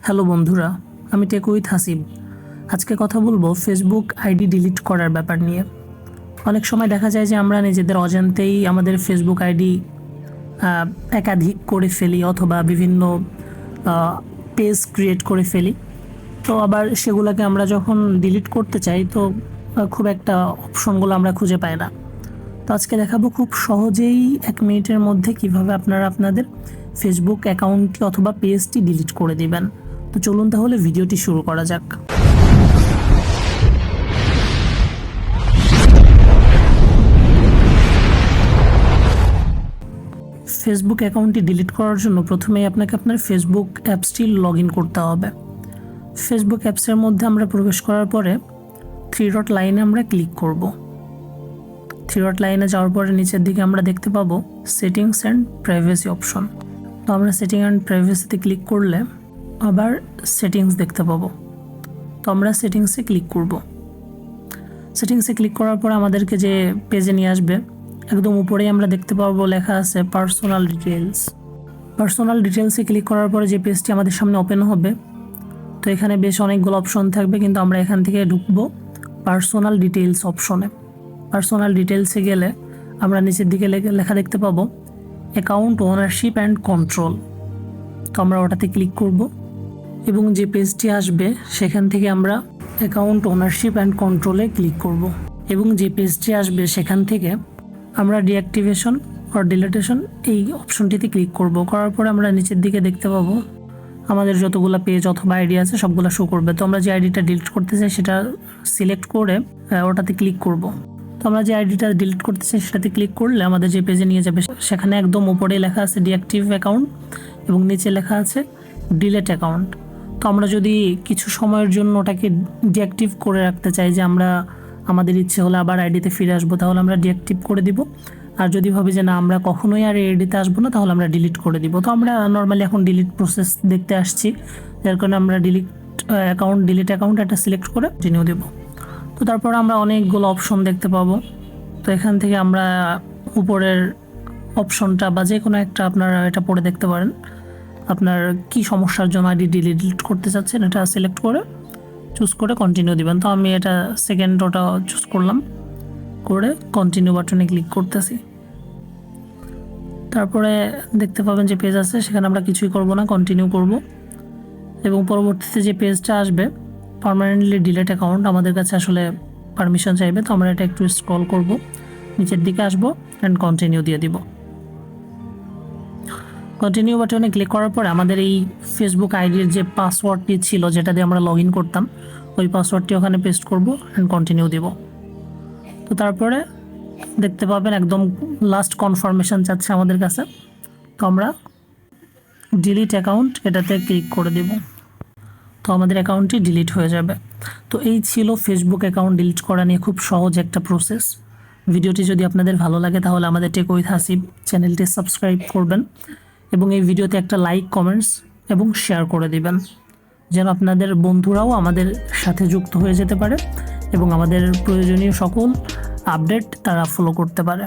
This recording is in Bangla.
হ্যালো বন্ধুরা, আমি টেক উইথ হাসিব। আজকে কথা বলবো ফেসবুক আইডি ডিলিট করার ব্যাপার নিয়ে। অনেক সময় দেখা যায় যে আমরা নিজেদের অজান্তেই আমাদের ফেসবুক আইডি একাধিক করে ফেলি অথবা বিভিন্ন পেজ ক্রিয়েট করে ফেলি। তো আবার সেগুলোকে আমরা যখন ডিলিট করতে চাই তো খুব একটা অপশনগুলো আমরা খুঁজে পাই না। তো আজকে দেখাবো খুব সহজেই 1 মিনিটের মধ্যে কিভাবে আপনারা আপনাদের ফেসবুক অ্যাকাউন্টটি অথবা পেজটি ডিলিট করে দিবেন। তো চলুন তাহলে ভিডিওটি শুরু করা যাক। ফেসবুক অ্যাকাউন্টটি ডিলিট করার জন্য প্রথমেই আপনাকে আপনার ফেসবুক অ্যাপসটি লগ ইন করতে হবে। ফেসবুক অ্যাপসের মধ্যে আমরা প্রবেশ করার পরে 3 ডট লাইনে আমরা ক্লিক করব। 3 ডট লাইনে যাওয়ার পরে নিচের দিকে আমরা দেখতে পাবো সেটিংস অ্যান্ড প্রাইভেসি অপশন। তো আমরা সেটিং অ্যান্ড প্রাইভেসিতে ক্লিক করলে আবার সেটিংস দেখতে পাবো। তো আমরা সেটিংসে ক্লিক করব। সেটিংসে ক্লিক করার পর আমাদেরকে যে পেজে নিয়ে আসবে, একদম উপরেই আমরা দেখতে পাবো লেখা আছে পার্সোনাল ডিটেলস। পার্সোনাল ডিটেলসে ক্লিক করার পরে যে পেজটি আমাদের সামনে ওপেন হবে, তো এখানে বেশ অনেকগুলো অপশন থাকবে, কিন্তু আমরা এখান থেকে ঢুকবো পার্সোনাল ডিটেলস অপশনে। পার্সোনাল ডিটেলসে গেলে আমরা নিচের দিকে লেখা দেখতে পাবো অ্যাকাউন্ট ওনারশিপ অ্যান্ড কন্ট্রোল। তো আমরা ওটাতে ক্লিক করব এবং যে পেজটি আসবে সেখান থেকে আমরা অ্যাকাউন্ট ওনারশিপ অ্যান্ড কন্ট্রোলে ক্লিক করব এবং যে পেজটি আসবে সেখান থেকে আমরা ডিঅ্যাক্টিভেশন অর ডিলিটেশন এই অপশনটিতে ক্লিক করব। করার পরে আমরা নিচের দিকে দেখতে পাবো আমাদের যতগুলো পেজ অথবা আইডি আছে সবগুলো শো করবে। তো আমরা যে আইডিটা ডিলিট করতে চাই সেটা সিলেক্ট করে ওটাতে ক্লিক করব। তো আমরা যে আইডিটা ডিলিট করতে চাই সেটাতে ক্লিক করলে আমাদের যে পেজে নিয়ে যাবে সেখানে একদম উপরে লেখা আছে ডিঅ্যাক্টিভ অ্যাকাউন্ট এবং নিচে লেখা আছে ডিলিট অ্যাকাউন্ট। তো আমরা যদি কিছু সময়ের জন্য ওটাকে ডিঅ্যাক্টিভ করে রাখতে চাই, যে আমরা আমাদের ইচ্ছে হলে আবার আইডিতে ফিরে আসবো, তাহলে আমরা ডিঅ্যাক্টিভ করে দিব। আর যদি ভাবি যে না আমরা কখনোই আর আইডিতে আসবো না, তাহলে আমরা ডিলিট করে দিব। তো আমরা নর্মালি এখন ডিলিট প্রসেস দেখতে আসছি, যার কারণে আমরা ডিলিট অ্যাকাউন্ট এটা সিলেক্ট করে কন্টিনিউ দেব। তো তারপর আমরা অনেকগুলো অপশন দেখতে পাবো। তো এখান থেকে আমরা উপরের অপশনটা বা যে কোনো একটা আপনারা এটা পড়ে দেখতে পারেন। আপনার কি সমস্যার জন্য আইডি ডিলিট করতে চাচ্ছেন এটা সিলেক্ট করে চুজ করে কন্টিনিউ দিবেন। তো আমি এটা সেকেন্ড ওটা চুজ করলাম, করে কন্টিনিউ বাটনে ক্লিক করতেছি। তারপরে দেখতে পাবেন যে পেজ আছে, সেখানে আমরা কিছুই করব না, কন্টিনিউ করব। এবং পরবর্তীতে যে পেজটা আসবে পার্মানেন্টলি ডিলিট অ্যাকাউন্ট, আমাদের কাছে আসলে পারমিশন চাইবে। তো আমরা এটা একটু স্ক্রল করব, নিচের দিকে আসবো অ্যান্ড কন্টিনিউ দিয়ে দিব। কন্টিনিউ বাটনে ক্লিক করার পরে আমাদের এই ফেসবুক আইডির যে পাসওয়ার্ডটি ছিল যেটা দিয়ে আমরা লগ ইন করতাম, ওই পাসওয়ার্ডটি ওখানে পেস্ট করব অ্যান্ড কন্টিনিউ দেব। তো তারপরে দেখতে পাবেন একদম লাস্ট কনফার্মেশন চাচ্ছে আমাদের কাছে। তো আমরা ডিলিট অ্যাকাউন্ট এটাতে ক্লিক করে দেব। তো আমাদের অ্যাকাউন্টটি ডিলিট হয়ে যাবে। তো এই ছিল ফেসবুক অ্যাকাউন্ট ডিলিট করা নিয়ে খুব সহজ একটা প্রসেস। ভিডিওটি যদি আপনাদের ভালো লাগে তাহলে আমাদের টেক উইথ হাসিব চ্যানেলটি সাবস্ক্রাইব করবেন এবং এই ভিডিওতে একটা লাইক, কমেন্টস এবং শেয়ার করে দিবেন, যেন আপনাদের বন্ধুরাও আমাদের সাথে যুক্ত হয়ে যেতে পারে এবং আমাদের প্রয়োজনীয় সকল আপডেট তারা ফলো করতে পারে।